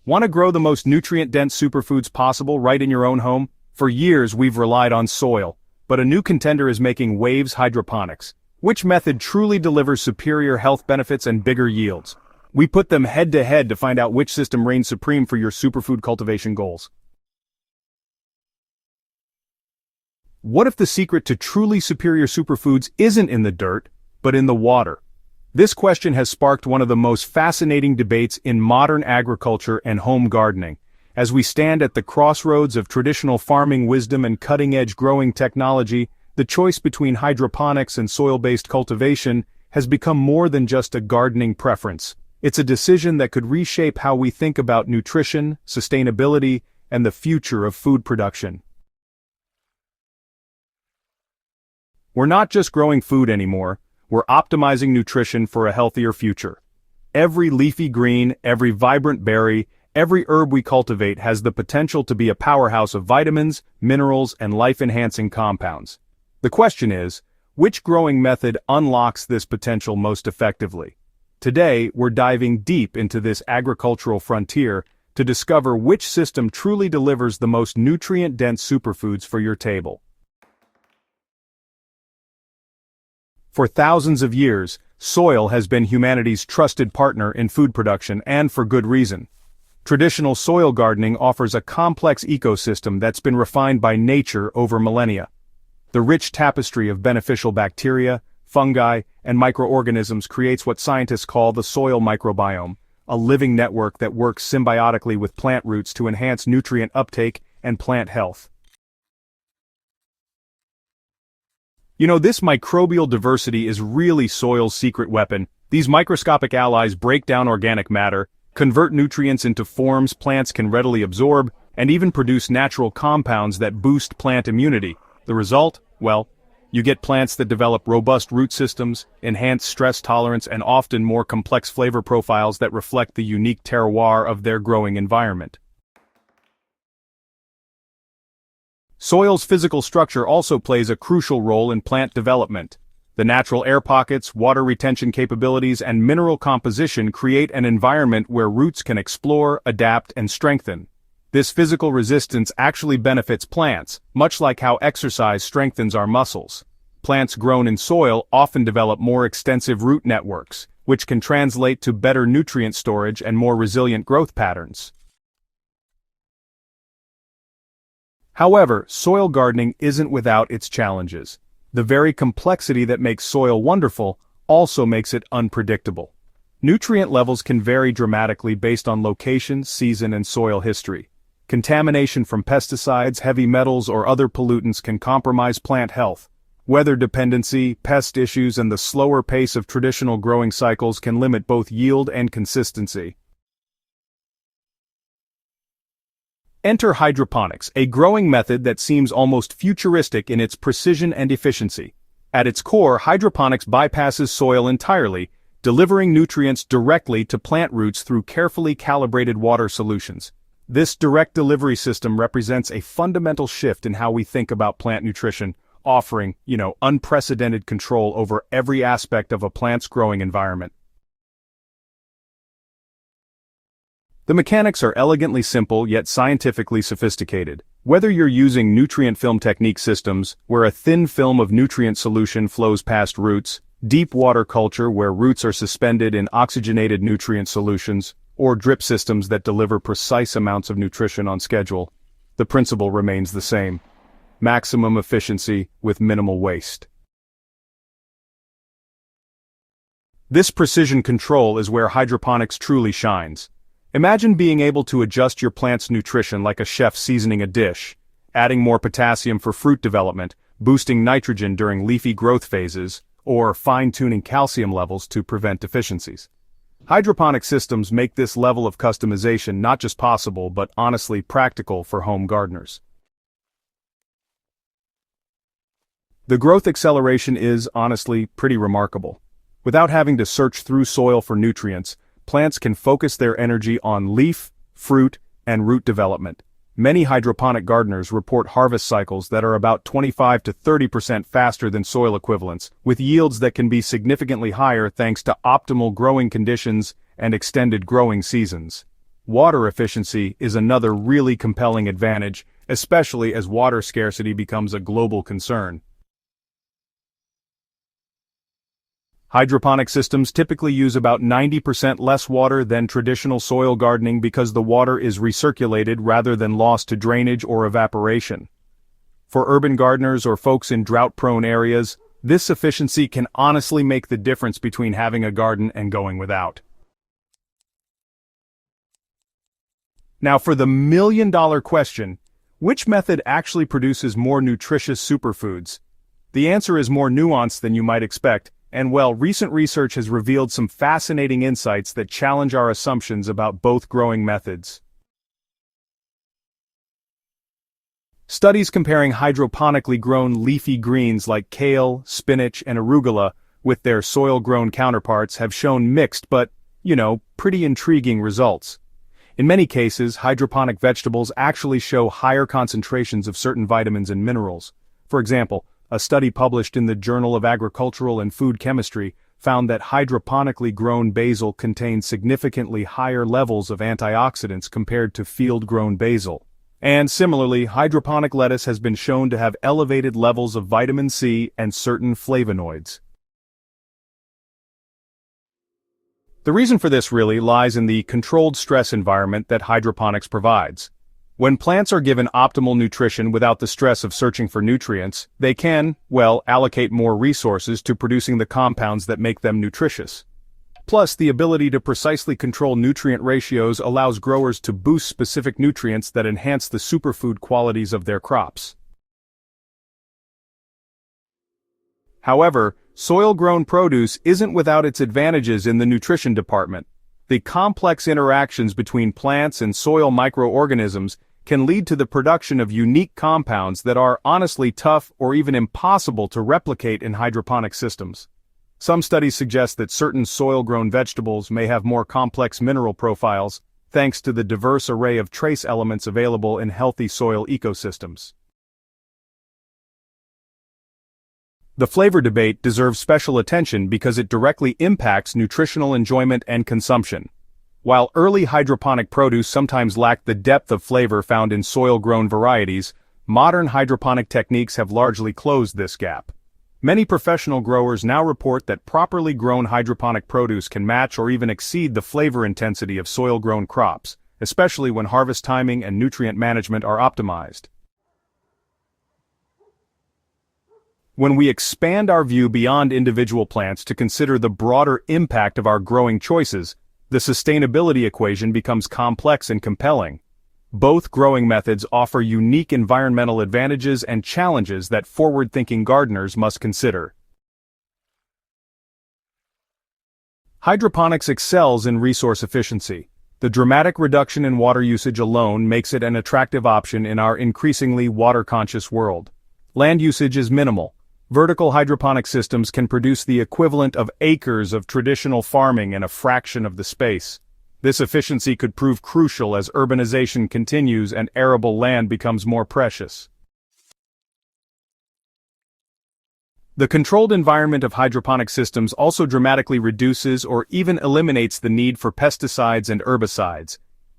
Want to grow the most nutrient-dense superfoods possible right in your own home? For years we've relied on soil, but a new contender is making waves: hydroponics. Which method truly delivers superior health benefits and bigger yields? We put them head-to-head to find out which system reigns supreme for your superfood cultivation goals. What if the secret to truly superior superfoods isn't in the dirt, but in the water? This question has sparked one of the most fascinating debates in modern agriculture and home gardening. As we stand at the crossroads of traditional farming wisdom and cutting-edge growing technology, the choice between hydroponics and soil-based cultivation has become more than just a gardening preference. It's a decision that could reshape how we think about nutrition, sustainability, and the future of food production. We're not just growing food anymore, we're optimizing nutrition for a healthier future. Every leafy green, every vibrant berry, every herb we cultivate has the potential to be a powerhouse of vitamins, minerals, and life-enhancing compounds. The question is, which growing method unlocks this potential most effectively? Today, we're diving deep into this agricultural frontier to discover which system truly delivers the most nutrient-dense superfoods for your table. For thousands of years, soil has been humanity's trusted partner in food production, and for good reason. Traditional soil gardening offers a complex ecosystem that's been refined by nature over millennia. The rich tapestry of beneficial bacteria, fungi, and microorganisms creates what scientists call the soil microbiome, a living network that works symbiotically with plant roots to enhance nutrient uptake and plant health. This microbial diversity is really soil's secret weapon. These microscopic allies break down organic matter, convert nutrients into forms plants can readily absorb, and even produce natural compounds that boost plant immunity. The result? Well, you get plants that develop robust root systems, enhanced stress tolerance, and often more complex flavor profiles that reflect the unique terroir of their growing environment. Soil's physical structure also plays a crucial role in plant development. The natural air pockets, water retention capabilities, and mineral composition create an environment where roots can explore, adapt, and strengthen. This physical resistance actually benefits plants, much like how exercise strengthens our muscles. Plants grown in soil often develop more extensive root networks, which can translate to better nutrient storage and more resilient growth patterns. However, soil gardening isn't without its challenges. The very complexity that makes soil wonderful also makes it unpredictable. Nutrient levels can vary dramatically based on location, season, and soil history. Contamination from pesticides, heavy metals, or other pollutants can compromise plant health. Weather dependency, pest issues, and the slower pace of traditional growing cycles can limit both yield and consistency. Enter hydroponics, a growing method that seems almost futuristic in its precision and efficiency. At its core, hydroponics bypasses soil entirely, delivering nutrients directly to plant roots through carefully calibrated water solutions. This direct delivery system represents a fundamental shift in how we think about plant nutrition, offering, unprecedented control over every aspect of a plant's growing environment. The mechanics are elegantly simple yet scientifically sophisticated. Whether you're using nutrient film technique systems, where a thin film of nutrient solution flows past roots, deep water culture where roots are suspended in oxygenated nutrient solutions, or drip systems that deliver precise amounts of nutrition on schedule, the principle remains the same: maximum efficiency with minimal waste. This precision control is where hydroponics truly shines. Imagine being able to adjust your plant's nutrition like a chef seasoning a dish, adding more potassium for fruit development, boosting nitrogen during leafy growth phases, or fine-tuning calcium levels to prevent deficiencies. Hydroponic systems make this level of customization not just possible but honestly practical for home gardeners. The growth acceleration is, honestly, pretty remarkable. Without having to search through soil for nutrients, plants can focus their energy on leaf, fruit, and root development. Many hydroponic gardeners report harvest cycles that are about 25 to 30% faster than soil equivalents, with yields that can be significantly higher thanks to optimal growing conditions and extended growing seasons. Water efficiency is another really compelling advantage, especially as water scarcity becomes a global concern. Hydroponic systems typically use about 90% less water than traditional soil gardening because the water is recirculated rather than lost to drainage or evaporation. For urban gardeners or folks in drought-prone areas, this efficiency can honestly make the difference between having a garden and going without. Now for the million-dollar question, which method actually produces more nutritious superfoods? The answer is more nuanced than you might expect, and recent research has revealed some fascinating insights that challenge our assumptions about both growing methods. Studies comparing hydroponically grown leafy greens like kale, spinach, and arugula with their soil-grown counterparts have shown mixed but, pretty intriguing results. In many cases, hydroponic vegetables actually show higher concentrations of certain vitamins and minerals. For example, a study published in the Journal of Agricultural and Food Chemistry found that hydroponically grown basil contained significantly higher levels of antioxidants compared to field-grown basil. And similarly, hydroponic lettuce has been shown to have elevated levels of vitamin C and certain flavonoids. The reason for this really lies in the controlled stress environment that hydroponics provides. When plants are given optimal nutrition without the stress of searching for nutrients, they can, allocate more resources to producing the compounds that make them nutritious. Plus, the ability to precisely control nutrient ratios allows growers to boost specific nutrients that enhance the superfood qualities of their crops. However, soil-grown produce isn't without its advantages in the nutrition department. The complex interactions between plants and soil microorganisms can lead to the production of unique compounds that are honestly tough or even impossible to replicate in hydroponic systems. Some studies suggest that certain soil-grown vegetables may have more complex mineral profiles, thanks to the diverse array of trace elements available in healthy soil ecosystems. The flavor debate deserves special attention because it directly impacts nutritional enjoyment and consumption. While early hydroponic produce sometimes lacked the depth of flavor found in soil-grown varieties, modern hydroponic techniques have largely closed this gap. Many professional growers now report that properly grown hydroponic produce can match or even exceed the flavor intensity of soil-grown crops, especially when harvest timing and nutrient management are optimized. When we expand our view beyond individual plants to consider the broader impact of our growing choices, the sustainability equation becomes complex and compelling. Both growing methods offer unique environmental advantages and challenges that forward-thinking gardeners must consider. Hydroponics excels in resource efficiency. The dramatic reduction in water usage alone makes it an attractive option in our increasingly water-conscious world. Land usage is minimal. Vertical hydroponic systems can produce the equivalent of acres of traditional farming in a fraction of the space. This efficiency could prove crucial as urbanization continues and arable land becomes more precious. The controlled environment of hydroponic systems also dramatically reduces or even eliminates the need for pesticides and herbicides.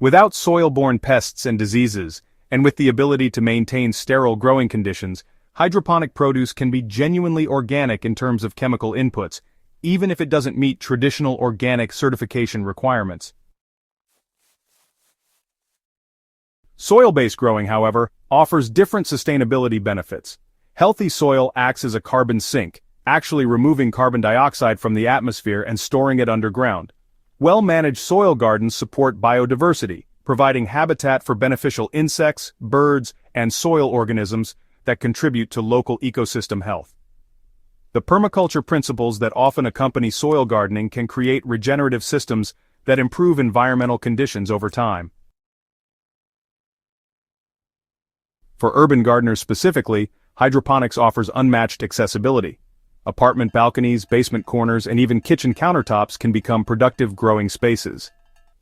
Without soil-borne pests and diseases, and with the ability to maintain sterile growing conditions, hydroponic produce can be genuinely organic in terms of chemical inputs, even if it doesn't meet traditional organic certification requirements. Soil-based growing, however, offers different sustainability benefits. Healthy soil acts as a carbon sink, actually removing carbon dioxide from the atmosphere and storing it underground. Well-managed soil gardens support biodiversity, providing habitat for beneficial insects, birds, and soil organisms that contribute to local ecosystem health. The permaculture principles that often accompany soil gardening can create regenerative systems that improve environmental conditions over time. For urban gardeners specifically, hydroponics offers unmatched accessibility. Apartment balconies, basement corners, and even kitchen countertops can become productive growing spaces.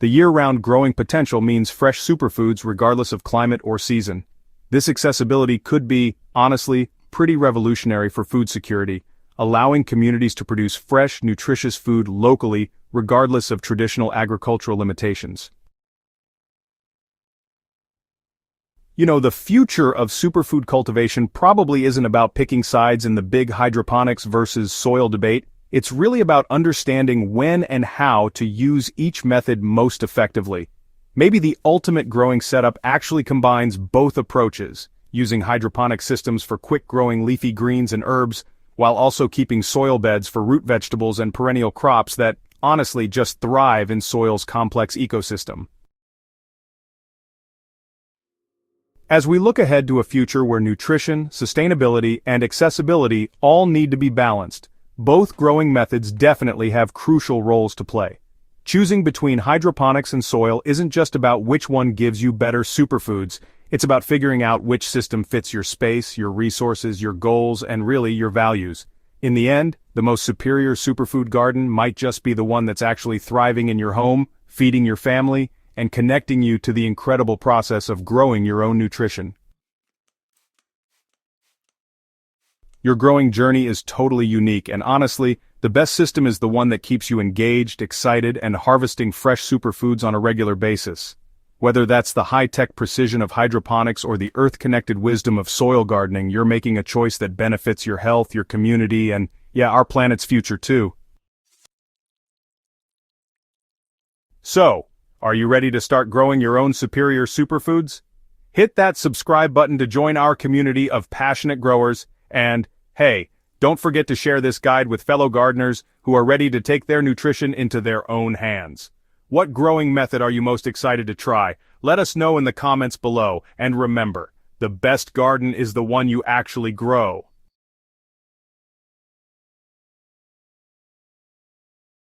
The year-round growing potential means fresh superfoods regardless of climate or season. This accessibility could be, honestly, pretty revolutionary for food security, allowing communities to produce fresh, nutritious food locally regardless of traditional agricultural limitations. You know, the future of superfood cultivation probably isn't about picking sides in the big hydroponics versus soil debate. It's really about understanding when and how to use each method most effectively. Maybe the ultimate growing setup actually combines both approaches, using hydroponic systems for quick-growing leafy greens and herbs, while also keeping soil beds for root vegetables and perennial crops that, honestly, just thrive in soil's complex ecosystem. As we look ahead to a future where nutrition, sustainability, and accessibility all need to be balanced, both growing methods definitely have crucial roles to play. Choosing between hydroponics and soil isn't just about which one gives you better superfoods, it's about figuring out which system fits your space, your resources, your goals, and really your values. In the end, the most superior superfood garden might just be the one that's actually thriving in your home, feeding your family, and connecting you to the incredible process of growing your own nutrition. Your growing journey is totally unique, and honestly, the best system is the one that keeps you engaged, excited, and harvesting fresh superfoods on a regular basis. Whether that's the high-tech precision of hydroponics or the earth-connected wisdom of soil gardening, you're making a choice that benefits your health, your community, and, yeah, our planet's future too. So, are you ready to start growing your own superior superfoods? Hit that subscribe button to join our community of passionate growers, and, hey, don't forget to share this guide with fellow gardeners who are ready to take their nutrition into their own hands. What growing method are you most excited to try? Let us know in the comments below, and remember, the best garden is the one you actually grow.